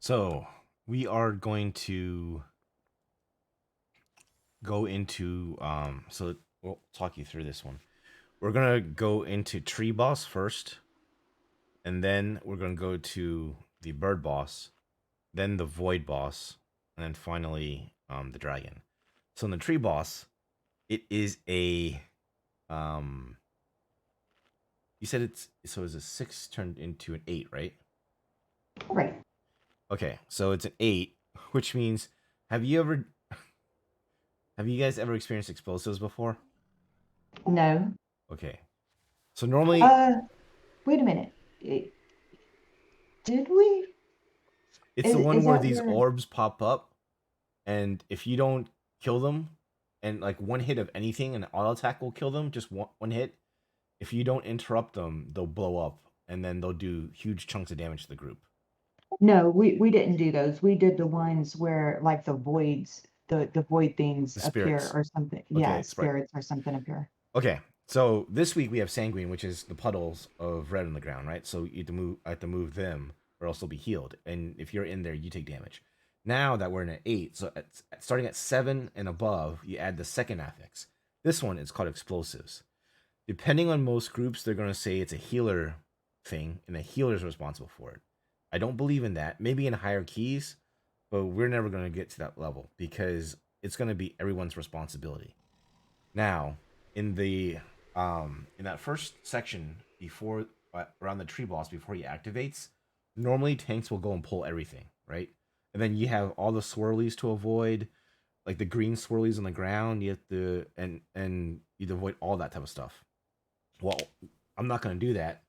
So we are going to go into so we'll talk you through this one. We're gonna go into tree boss first, and then we're gonna go to the bird boss, then the void boss, and then finally the dragon. So in the tree boss, it is a um you said it's a 6 turned into an 8, right? Right. Okay, so it's an 8, which means have you ever have you guys ever experienced explosives before? No. Okay. So normally Uh, Wait a minute. Did we? it's the one Is where that these where? orbs pop up, and if you don't kill them, and like one hit of anything, an auto attack will kill them, just one hit. If you don't interrupt them, they'll blow up, and then they'll do huge chunks of damage to the group. No, we didn't do those. We did the ones where like the voids, the void things The appear spirits. or something. Yeah, Okay, sprite. spirits or something appear. Okay, so this week we have Sanguine, which is the puddles of red on the ground, right? So you have to move them, or else they'll be healed. And if you're in there, you take damage. Now that we're in an 8, so starting at 7 and above, you add the second affix. This one is called explosives. Depending on most groups, they're going to say it's a healer thing, and the healer is responsible for it. I don't believe in that. Maybe in higher keys, but we're never going to get to that level because it's going to be everyone's responsibility. Now, in that first section before around the tree boss before he activates, normally tanks will go and pull everything, right? And then you have all the swirlies to avoid, like the green swirlies on the ground. You have to and you avoid all that type of stuff. Well, I'm not gonna do that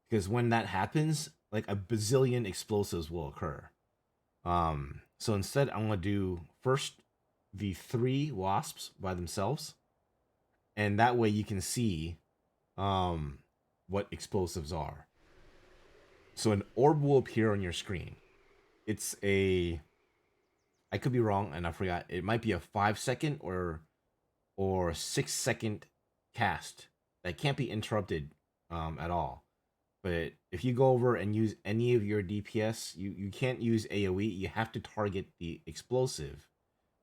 because when that happens, like a bazillion explosives will occur. So instead, I'm gonna do first the 3 wasps by themselves, and that way you can see um, what explosives are. So an orb will appear on your screen. It's a I could be wrong and I forgot. It might be a 5 second or 6 second cast that can't be interrupted at all. But if you go over and use any of your DPS, you can't use AoE. You have to target the explosive.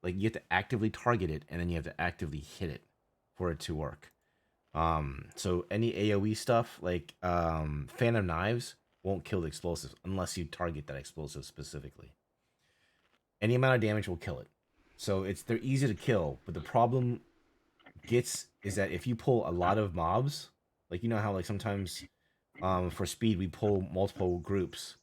Like you have to actively target it, and then you have to actively hit it for it to work. So any AoE stuff like Phantom Knives won't kill the explosives unless you target that explosive specifically. Any amount of damage will kill it. So they're easy to kill, but the problem gets is that if you pull a lot of mobs, like you know how like sometimes for speed we pull multiple groups,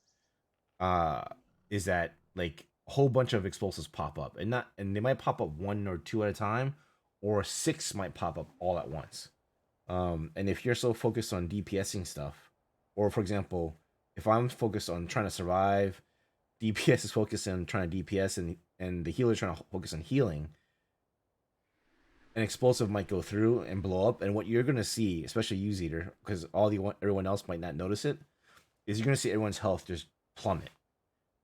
uh is that like a whole bunch of explosives pop up and they might pop up 1 or 2 at a time, or 6 might pop up all at once. And if you're so focused on DPSing stuff, or for example, if I'm focused on trying to survive, DPS is focused on trying to DPS, and the healer is trying to focus on healing, an explosive might go through and blow up. And what you're gonna see, especially you, Zeter, because everyone else might not notice it, is you're gonna see everyone's health just plummet,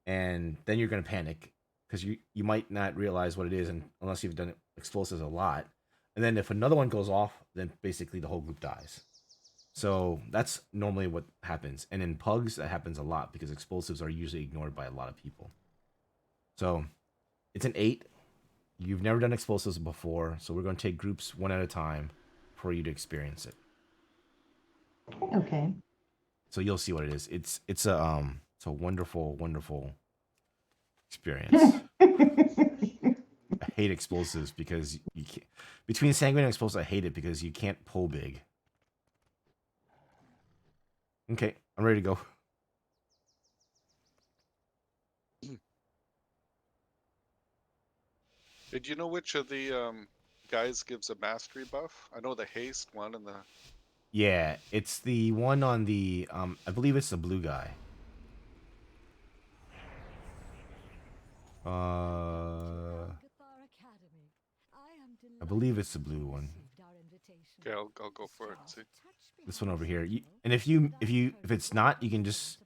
and then you're gonna panic because you might not realize what it is, and unless you've done explosives a lot. And then if another one goes off, then basically the whole group dies. So that's normally what happens. And in pugs, that happens a lot because explosives are usually ignored by a lot of people. So it's an 8. You've never done explosives before, so we're going to take groups one at a time for you to experience it. Okay. So you'll see what it is. It's a wonderful, wonderful experience. I hate explosives because you can't. Between sanguine and explosives, I hate it because you can't pull big. Okay, I'm ready to go. Did you know which of the guys gives a mastery buff? I know the haste one and the. Yeah, it's the one on the I believe it's the blue guy. I believe it's the blue one. Okay, I'll go for it and see. This one over here. And if it's not, you can just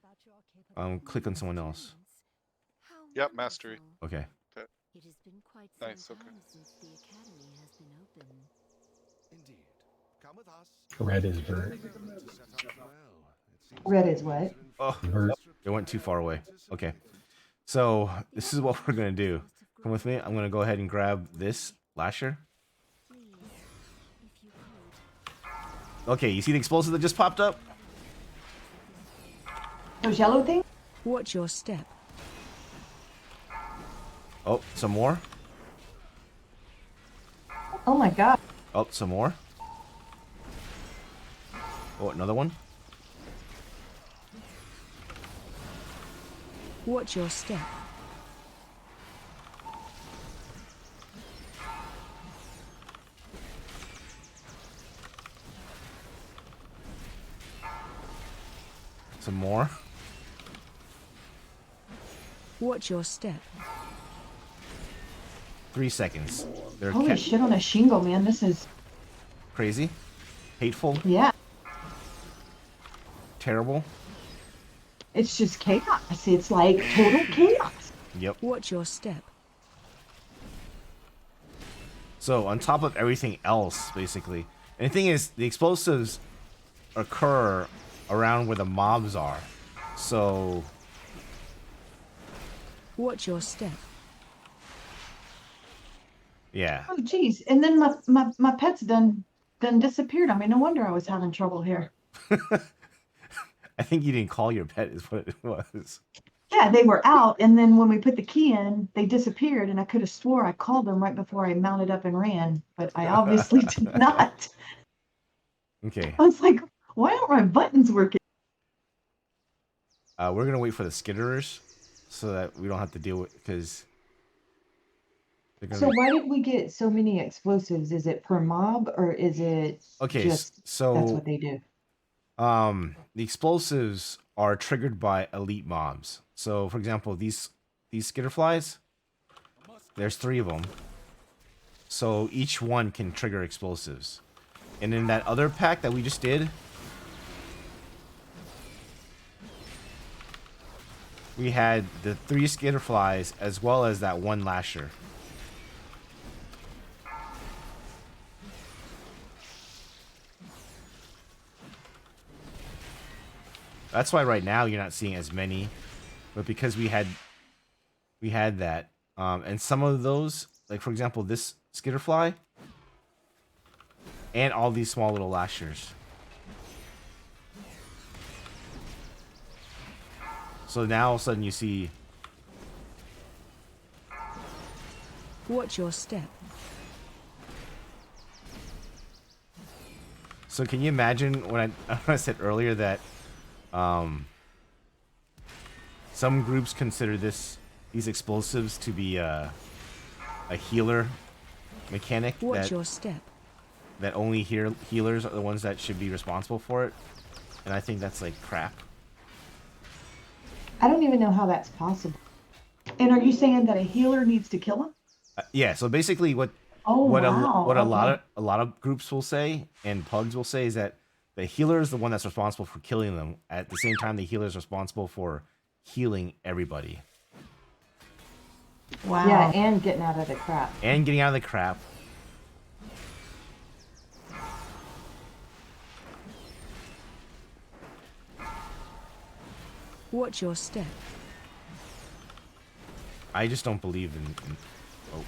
click on someone else. Yep, mastery. Okay. Okay. It has been quite some Nice, okay. time since the academy has been open. Indeed. Come with us. Red is vert. Red is what? Oh, Vert. it went too far away. Okay. So this is what we're gonna do. Come with me. I'm gonna go ahead and grab this lasher. Please, if you could. Okay, you see the explosive that just popped up? Those yellow things? Watch your step. Oh, some more. Oh my god. Oh, some more. Oh, another one. Watch your step. Some more. Watch your step. 3 seconds. They're Holy shit on a shingle, man. This is, crazy, hateful, yeah. terrible. It's just chaos. It's like total chaos. Yep. Watch your step. So on top of everything else, basically, and the thing is, the explosives occur around where the mobs are. So Watch your step. yeah, Oh geez. And then my pet's done disappeared. I mean, no wonder I was having trouble here. I think you didn't call your pet, is what it was. Yeah, they were out, and then when we put the key in, they disappeared, and I could have swore I called them right before I mounted up and ran, but I obviously did not. Okay, I was like, why aren't my buttons working? we're gonna wait for the skitterers so that we don't have to deal with, because they're gonna. So why did we get so many explosives? Is it per mob, or is it Okay, just that's so what they do? the explosives are triggered by elite mobs. So, for example, these skitterflies, there's 3 of them. So each one can trigger explosives. And in that other pack that we just did, we had the 3 skitterflies as well as that 1 lasher. That's why right now you're not seeing as many, but because we had that, and some of those, like for example this skitterfly, and all these small little lashers. So now all of a sudden you see. Watch your step. So can you imagine when I said earlier that some groups consider these explosives to be a healer mechanic, Watch your step. that only healers are the ones that should be responsible for it, and I think that's like crap. I don't even know how that's possible. And are you saying that a healer needs to kill him? Yeah, so basically what Oh wow. a Okay. lot of groups will say and pugs will say is that the healer is the one that's responsible for killing them. At the same time, the healer is responsible for healing everybody Wow. Yeah, and getting out of the crap. and getting out of the crap. Watch your step. I just don't believe in oh.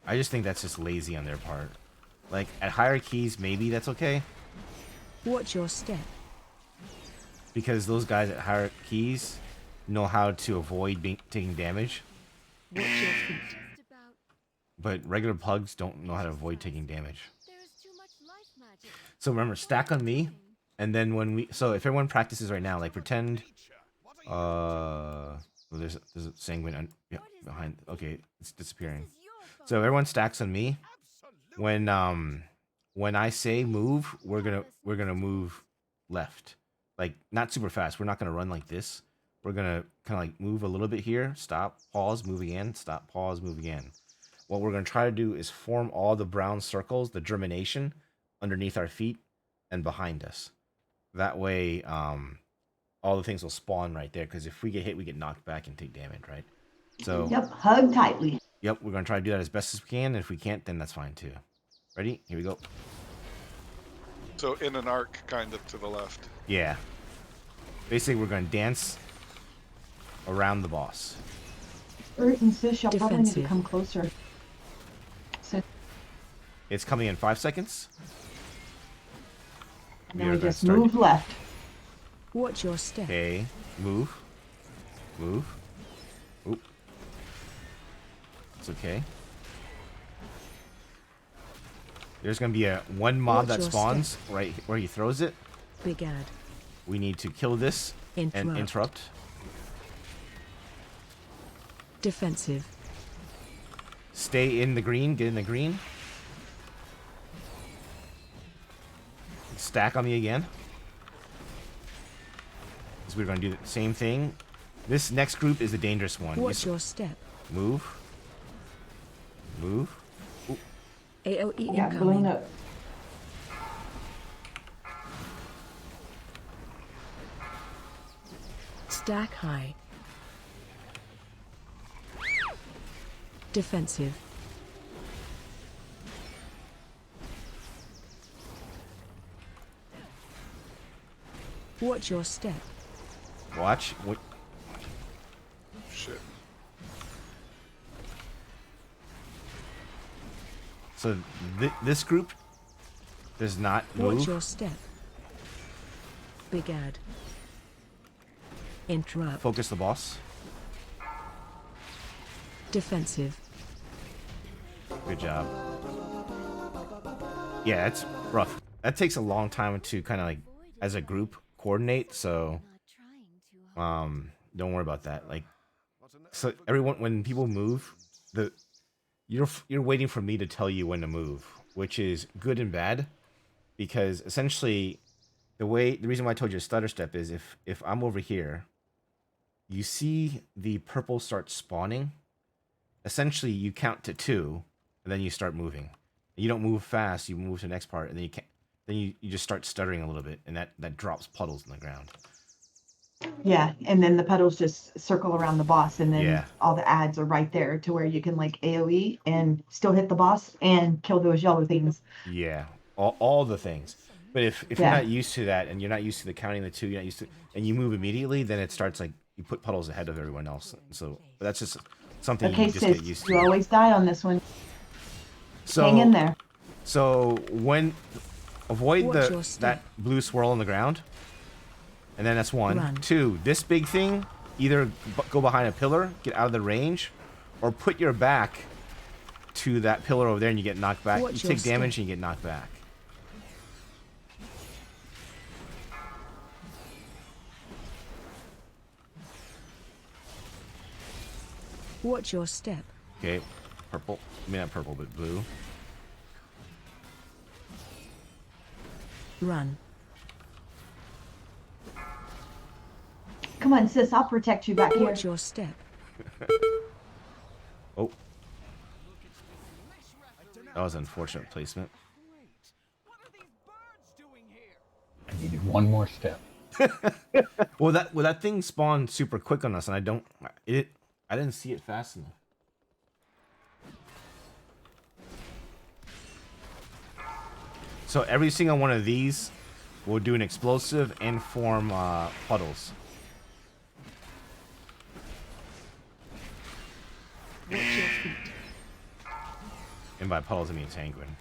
I just think that's just lazy on their part. Like at higher keys, maybe that's okay, Watch your step. because those guys at higher keys know how to avoid taking damage. Watch your feet. Just about. But regular pugs don't know how to avoid taking damage. There is too much life magic. So remember, stack on me, and then when we, so if everyone practices right now, like pretend, well, there's a sanguine yeah, behind. Okay, it's disappearing. So everyone stacks on me. When I say move, we're gonna move left, like not super fast. We're not gonna run like this. We're gonna kind of like move a little bit here, stop, pause, move again, stop, pause, move again. What we're gonna try to do is form all the brown circles, the germination, underneath our feet and behind us. That way, all the things will spawn right there. Because if we get hit, we get knocked back and take damage, right? So Yep, hug tightly. yep, we're gonna try to do that as best as we can. And if we can't, then that's fine too. Ready? Here we go. So in an arc, kind of to the left. Yeah. Basically, we're going to dance around the boss. Urt and Sis, y'all probably need to Defensive. come closer. So It's coming in 5 seconds. and then are we gonna just start- move left. Watch your step. Okay, move. Move. Oop. It's okay. There's going to be one mob Watch that your spawns right where he throws it. Big ad. We need to kill this and Interrupt. interrupt. Defensive. Stay in the green. Get in the green. Stack on me again. So we're going to do the same thing. This next group is the dangerous one. Watch your step. Move. Move. AOE Yeah, balloon incoming. up. Stack high. Defensive. Watch your step. Watch. Shit. So this group does not Watch move. your step. Big ad. Interrupt. Focus the boss. Defensive. Good job. Yeah, it's rough. That takes a long time to kind of like, as a group, coordinate. So, Not trying too hard. don't worry about that. Like, so everyone, when people move, you're waiting for me to tell you when to move, which is good and bad, because essentially, the reason why I told you to stutter step is if I'm over here, you see the purple start spawning. Essentially, you count to 2, and then you start moving. You don't move fast. You move to the next part, and then you can't. Then you just start stuttering a little bit, and that drops puddles in the ground. Yeah, and then the pedals just circle around the boss, and then Yeah. all the ads are right there to where you can like AOE and still hit the boss and kill those yellow things. Yeah, all the things. But if you're Yeah. not used to that, and you're not used to the counting the 2, you're not used to, and you move immediately, then it starts like you put puddles ahead of everyone else. So that's just something Okay, you just get Sis, used you to. always die on this one. So Hang in there. So when avoid Watch your step. that blue swirl on the ground, and then that's 1. Run. 2, this big thing, either go behind a pillar, get out of the range, or put your back to that pillar over there and you get knocked back. Watch You your take damage step. and you get knocked back. Watch your step. Okay, purple. I mean not purple, but blue. Run. Come on, Sis, I'll protect you back here. Watch your step. Oh. That was unfortunate placement. I needed one more step. Well, that thing spawned super quick on us, and I didn't see it fast enough. So every single one of these will do an explosive and form puddles. Watch your feet. And by puddles, I mean Sanguine.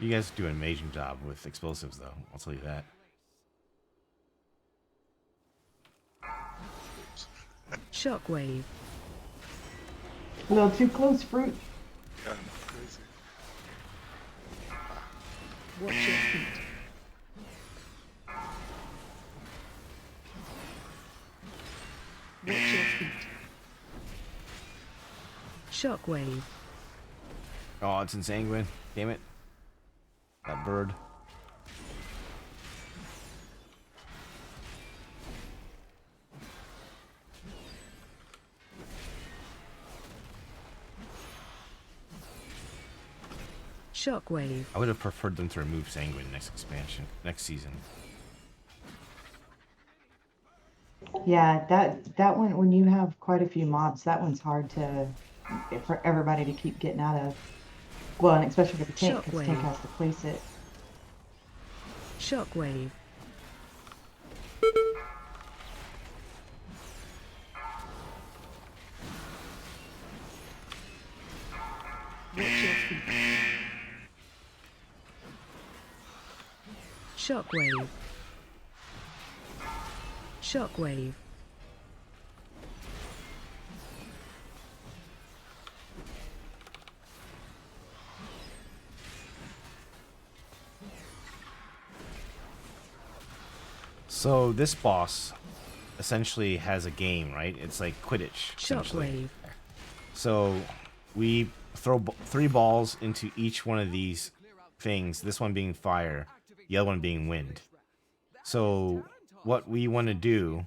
You guys do an amazing job with explosives, though. I'll tell you that. Shockwave. A little too close, Fruit. Yeah, crazy. Watch your feet. Watch your feet. Shockwave. Oh, it's in Sanguine. Damn it. That bird. Shockwave. I would have preferred them to remove Sanguine next expansion, next season. Yeah, that one, when you have quite a few mobs, that one's hard to for everybody to keep getting out of. Well, and especially for the tank, because the tank Shockwave. has to place it. Shockwave. Watch your feet. Shockwave. Shockwave. So this boss essentially has a game, right? It's like Quidditch. Essentially. Shockwave. So we throw 3 balls into each one of these things. This one being fire, the other one being wind. So what we want to do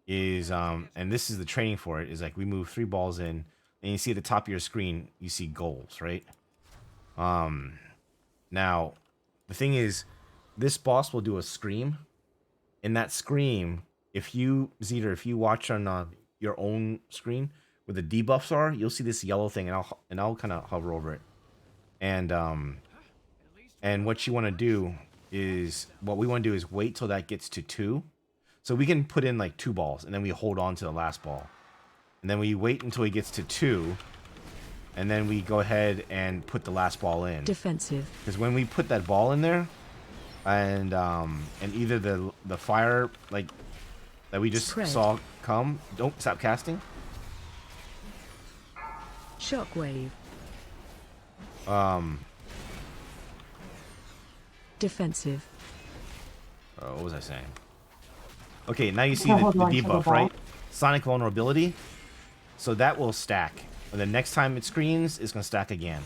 is, and this is the training for it, is like we move 3 balls in, and you see at the top of your screen, you see goals, right? Now, the thing is, this boss will do a scream. In that scream, if you watch on your own screen where the debuffs are, you'll see this yellow thing, and I'll kind of hover over it. And what you want to do is, what we want to do is wait till that gets to 2. So we can put in like 2 balls, and then we hold on to the last ball. And then we wait until he gets to 2, and then we go ahead and put the last ball in. Defensive. Because when we put that ball in there, and either the fire like that we just Spread. saw come, don't stop casting. Shockwave. Um, Defensive. what was I saying? Okay, now you see So the hold on to the debuff, ball. right? Sonic vulnerability. So that will stack. And the next time it screens, it's gonna stack again.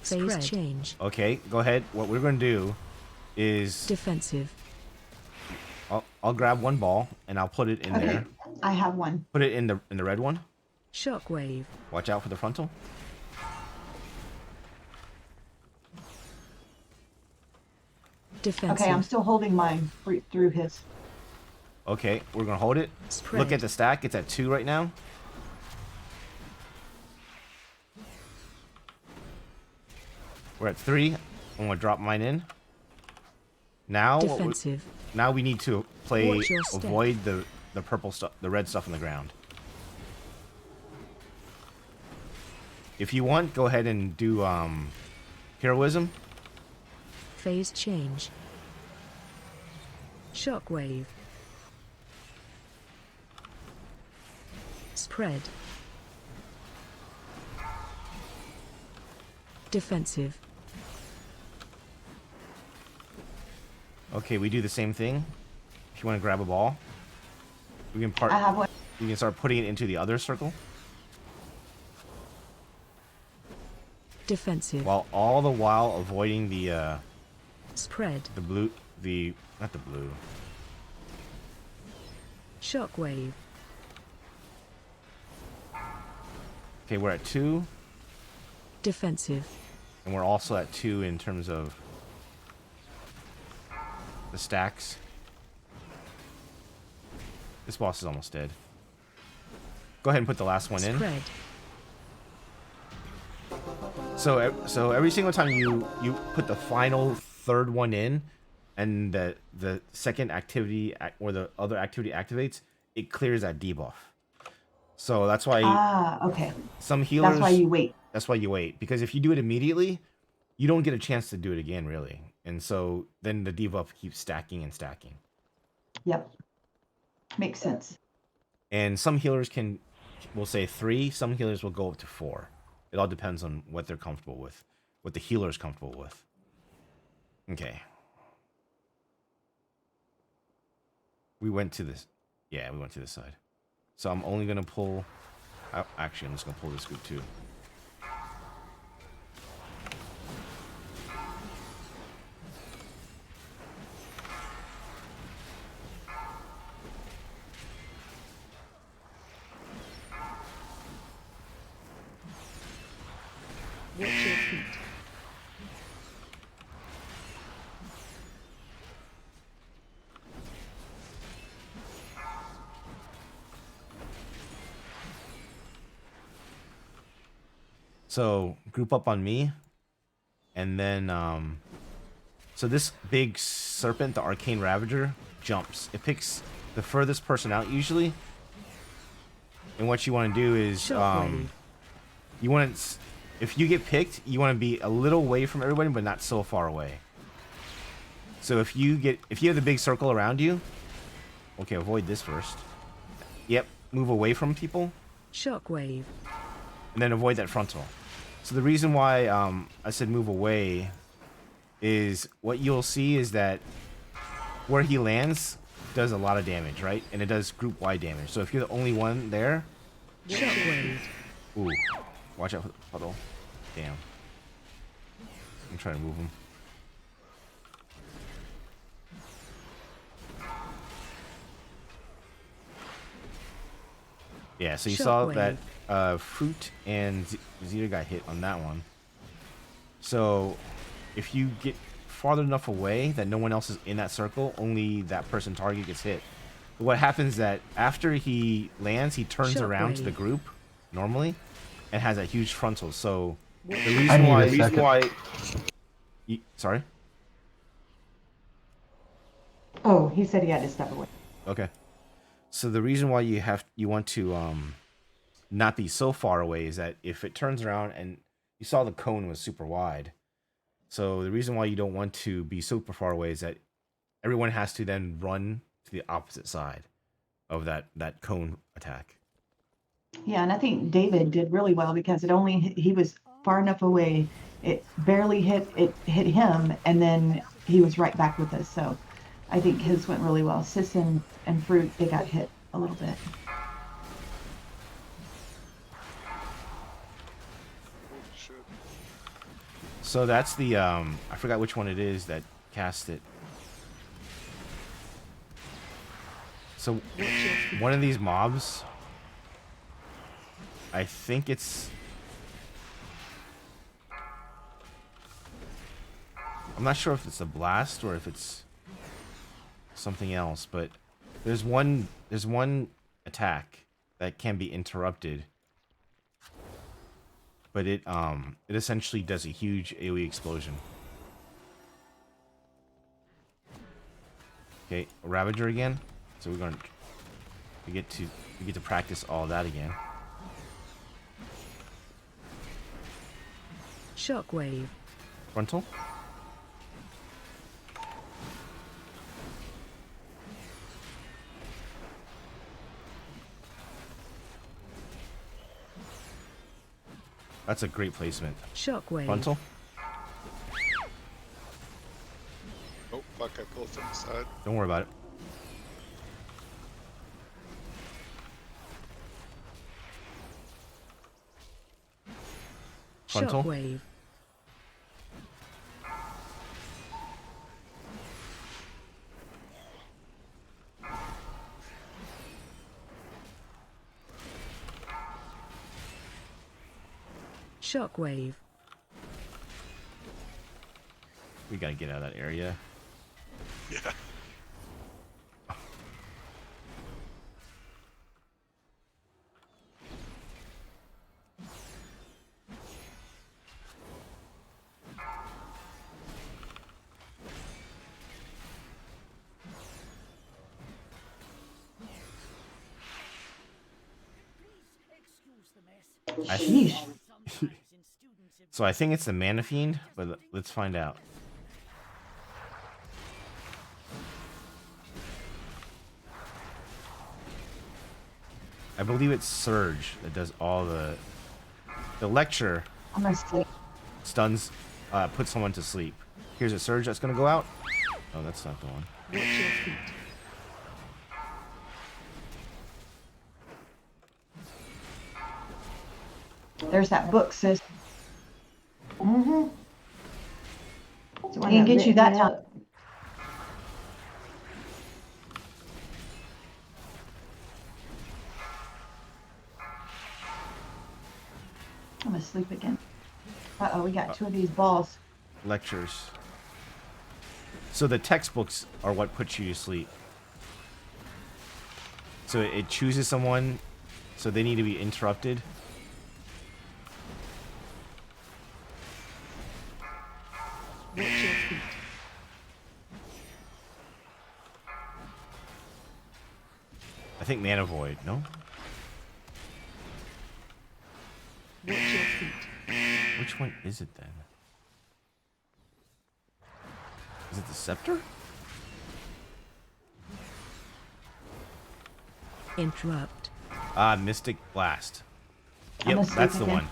Phase Spread. change. Okay, go ahead. What we're gonna do is Defensive. I'll grab 1 ball and I'll put it in Okay, there. I have one. Put it in the red one. Shockwave. Watch out for the frontal. Defensive. Okay, I'm still holding mine through his. Okay, we're gonna hold it. Spread. Look at the stack. It's at 2 right now. We're at 3. I'm gonna drop mine in. Now, Defensive. now we need to play Watch your step. avoid the purple stuff, the red stuff on the ground. If you want, go ahead and do heroism. Phase change. Shockwave. Spread. Defensive. Okay, we do the same thing. If you want to grab a ball, we can I have one. you can start putting it into the other circle. Defensive. While all the while avoiding the Spread. blue, not the blue. Shockwave. Okay, we're at 2, Defensive. and we're also at 2 in terms of the stacks. This boss is almost dead. Go ahead and put the last one in. Spread. So every single time you put the final 3rd one in, and the second activity or the other activity activates, it clears that debuff. So that's why Okay. some healers. That's why you wait. That's why you wait, because if you do it immediately, you don't get a chance to do it again, really. And so then the debuff keeps stacking and stacking. Yep. Makes sense. And some healers will say 3. Some healers will go up to 4. It all depends on what they're comfortable with, what the healer is comfortable with. Okay. We went to this. Yeah, we went to this side. So I'm only gonna pull. Actually, I'm just gonna pull this group too. Watch your feet. So group up on me, and then so this big serpent, the Arcane Ravager, jumps. It picks the furthest person out usually, and what you want to do is Shockwave. you want to, if you get picked, you want to be a little away from everybody, but not so far away. So if you have the big circle around you, okay, avoid this first. Yep, move away from people, Shockwave. and then avoid that frontal. So the reason why I said move away is what you'll see is that where he lands does a lot of damage, right? And it does group-wide damage. So if you're the only one there, Shockwave. ooh, watch out for the puddle. Damn. I'm trying to move him. Yeah, so you saw that Fruit and Zeta got hit on that one. So if you get farther enough away that no one else is in that circle, only that person target gets hit. But what happens is that after he lands, he turns around to the group normally and has a huge frontal. So the reason why sorry? Oh, he said he had to step away. Okay. So the reason why you want to not be so far away is that if it turns around, and you saw the cone was super wide. So the reason why you don't want to be super far away is that everyone has to then run to the opposite side of that cone attack. Yeah, and I think David did really well because he was far enough away. It barely hit him, and then he was right back with us. So I think his went really well. Sis and Fruit, they got hit a little bit. Holy shit. So that's the I forgot which one it is that cast it. So one of these mobs, I think it's, I'm not sure if it's a blast or if it's something else, but there's one attack that can be interrupted, but it essentially does a huge AoE explosion. Okay, Ravager again. So we get to practice all that again. Shockwave. Frontal. That's a great placement. Shockwave. Frontal. Oh, fuck, I pulled from the side. Don't worry about it. Frontal. Shockwave. Shockwave. We gotta get out of that area. Yeah. Sheesh. So I think it's the Mana Fiend, but let's find out. I believe it's Surge that does all the lecture I'm gonna sleep. stuns, puts someone to sleep. Here's a Surge that's gonna go out. Oh, that's not the one. Watch your feet. There's that book, sis. Mm-hmm. It's the one Can't that get you lit that me time. up. I'm gonna sleep again. Uh-oh, we got two of these balls. Lectures. So the textbooks are what puts you to sleep. So it chooses someone, so they need to be interrupted. I think Mana Void, no? Watch your feet. Which one is it then? Is it the Scepter? Interrupt. Ah, Mystic Blast. I'm Yep, asleep that's the again. one.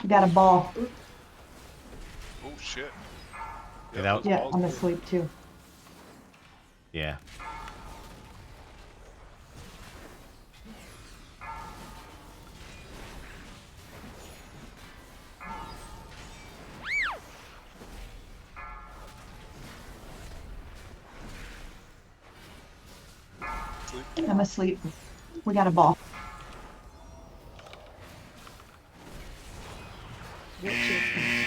You got a ball. Oh shit. Get out. those Yeah, balls I'm do- asleep too. Yeah. Sleep. I'm asleep. We got a ball. Watch your feet.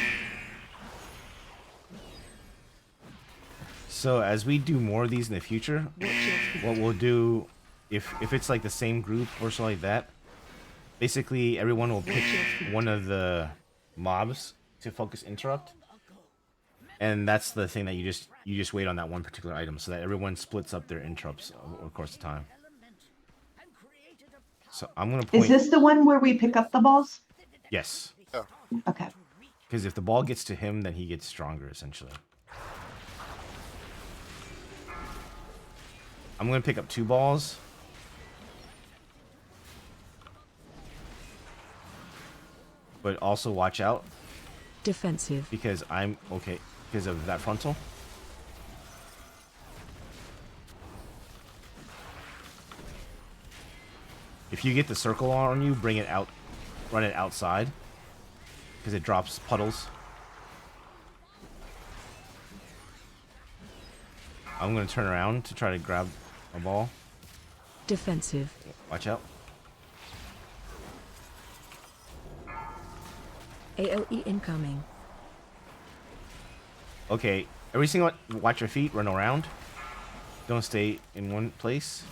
So as we do more of these in the future, Watch your feet. what we'll do, if it's like the same group or something like that, basically everyone will pick one of the mobs to focus interrupt, and that's the thing that you just wait on that one particular item, so that everyone splits up their interrupts over the course of time. So I'm gonna Is point. this the one where we pick up the balls? Yes, Yeah. Okay. because if the ball gets to him, then he gets stronger essentially. I'm gonna pick up 2 balls. But also watch out Defensive. because I'm okay because of that frontal. If you get the circle on you, bring it out, run it outside because it drops puddles. I'm gonna turn around to try to grab a ball. Defensive. Watch out. AOE incoming. Okay, every single watch your feet, run around. Don't stay in one place.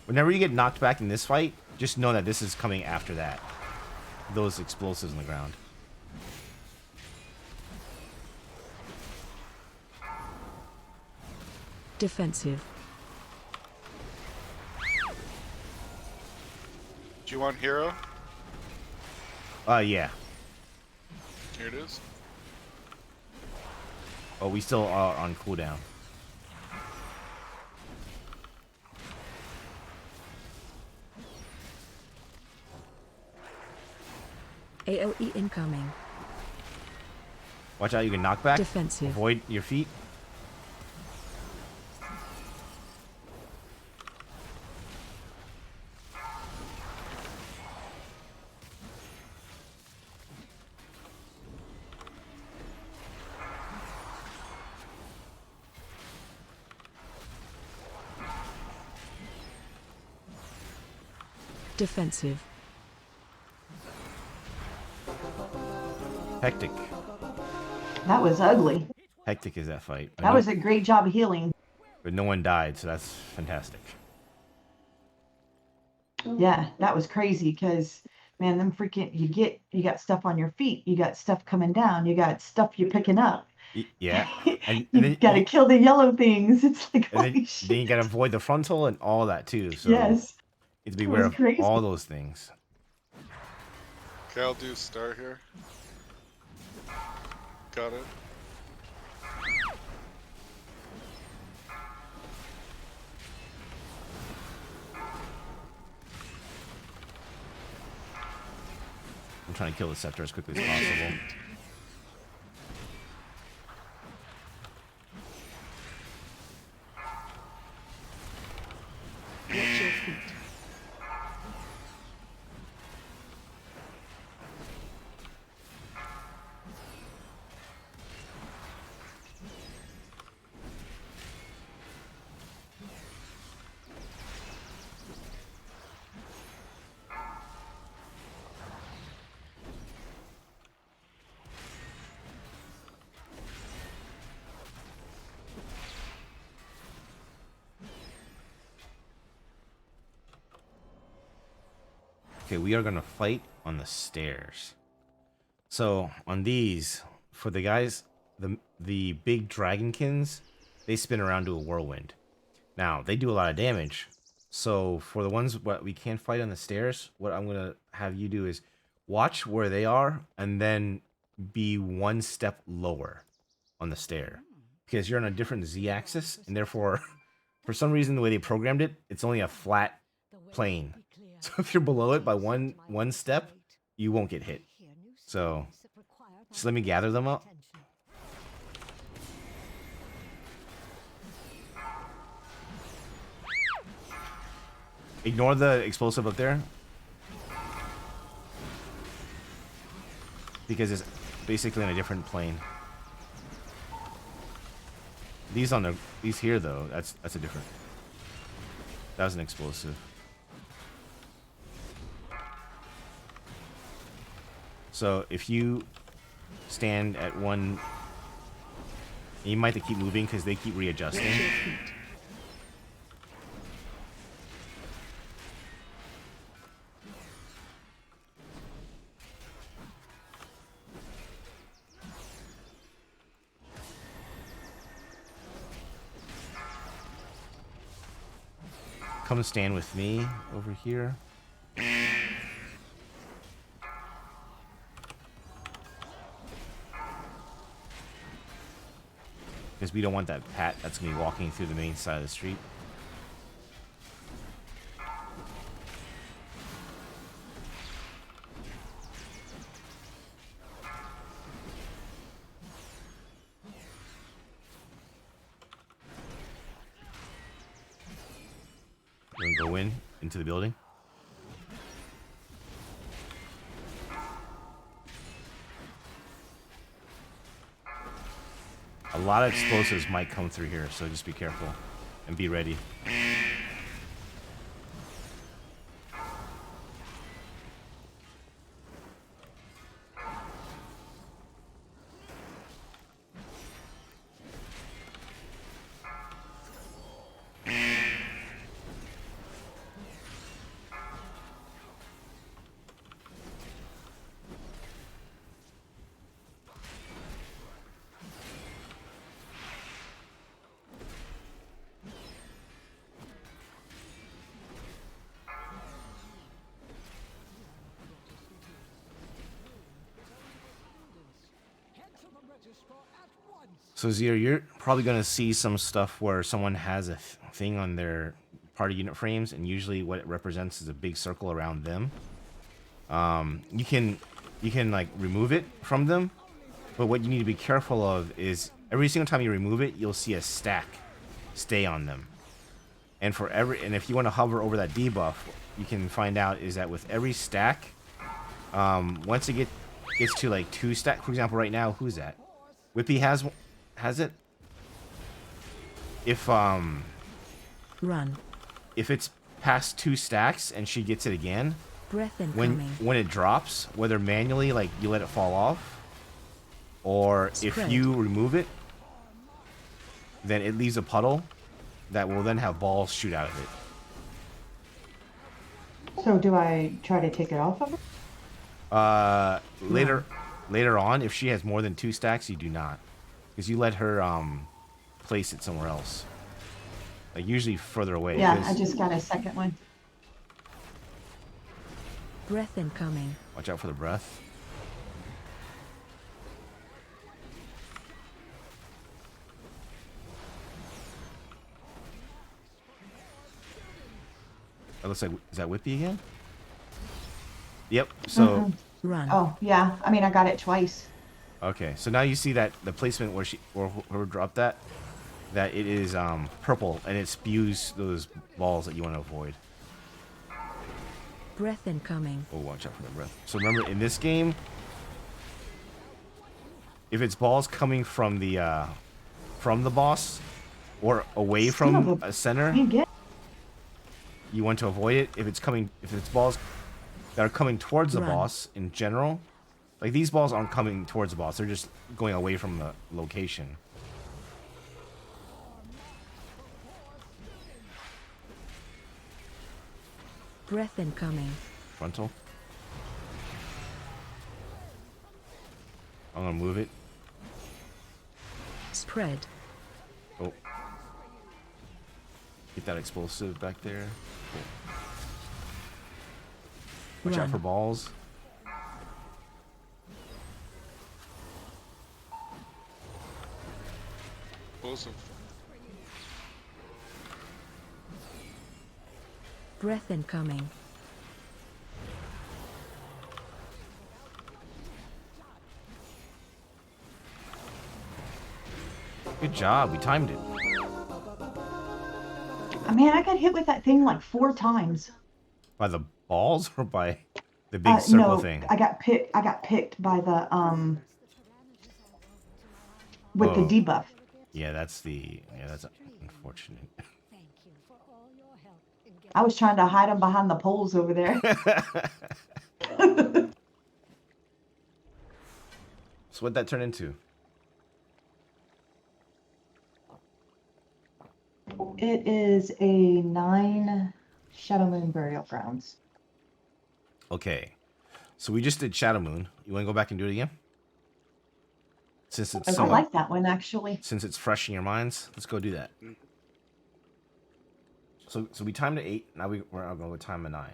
Whenever you get knocked back in this fight, just know that this is coming after that. Those explosives on the ground. Defensive. Do you want hero? Yeah. Here it is. Oh, we still are on cooldown. AOE incoming. Watch out, you can knock back. Defensive. Avoid your feet. Defensive. Hectic. That was ugly. Hectic is that fight. But That no, was a great job healing. but no one died, so that's fantastic. Yeah, that was crazy because man, them freaking you got stuff on your feet, you got stuff coming down, you got stuff you're picking up. Yeah. And You then gotta kill the yellow things. It's like and holy then shit. you gotta avoid the frontal and all that too. So Yes. you have to be That aware was of crazy. all those things. Okay, I'll do star here. Got it. I'm trying to kill the scepter as quickly as possible. Watch your feet. Okay, we are gonna fight on the stairs. So on these, for the guys, the big dragonkins, they spin around to a whirlwind. Now they do a lot of damage, So for the ones what we can't fight on the stairs, what I'm gonna have you do is watch where they are and then be one step lower on the stair because you're on a different z-axis and therefore for some reason the way they programmed it, it's only a flat plane. So if you're below it by one step, you won't get hit. So just let me gather them up. Ignore the explosive up there because it's basically on a different plane. These here though, that's a different. That was an explosive. So if you stand at one, you might have to keep moving because they keep readjusting. Watch your feet. Come stand with me over here. Because we don't want that Pat that's going to be walking through the main side of the street. We're going to go into the building. A lot of explosives might come through here, so just be careful and be ready. So Zir, you're probably going to see some stuff where someone has a thing on their party unit frames, and usually what it represents is a big circle around them. You can like remove it from them, but what you need to be careful of is every single time you remove it, you'll see a stack stay on them. And if you want to hover over that debuff, you can find out is that with every stack, once it gets to like 2 stack, for example, right now, who's that? Whippy has it. If Run. if it's past 2 stacks and she gets it again, Breath incoming. when it drops, whether manually like you let it fall off, or if Spread. you remove it, then it leaves a puddle that will then have balls shoot out of it. So do I try to take it off of her? Later on, if she has more than 2 stacks, you do not, because you let her place it somewhere else, like usually further away. Yeah, 'cause- I just got a second one. Breath incoming. Watch out for the breath. That looks like, is that Whippy again? Yep. So Run. Oh, yeah. I mean, I got it twice. okay. So now you see that the placement where whoever dropped that it is purple and it spews those balls that you want to avoid. Breath incoming. Oh, watch out for the breath. So remember, in this game, if it's balls coming from the boss or away Son of from a- a center, You get you want to avoid it. If it's balls that are coming towards the Run. boss in general, like these balls aren't coming towards the boss, they're just going away from the location. Breath incoming. Frontal. I'm gonna move it. Spread. Oh. Get that explosive back there. Cool. Watch out Run. for balls. Explosive. Breath incoming. Good job. We timed it. Man, I got hit with that thing like 4 times. By the balls or by the big circle No, thing? I got picked by the with Oh. the debuff. Yeah, that's unfortunate. I was trying to hide them behind the poles over there. So what'd that turn into? It is a 9 Shadow Moon Burial Grounds. Okay. So we just did Shadow Moon. You want to go back and do it again? Since it's I like that one actually. since it's fresh in your minds, let's go do that. So we timed to 8. Now we're going to time to 9.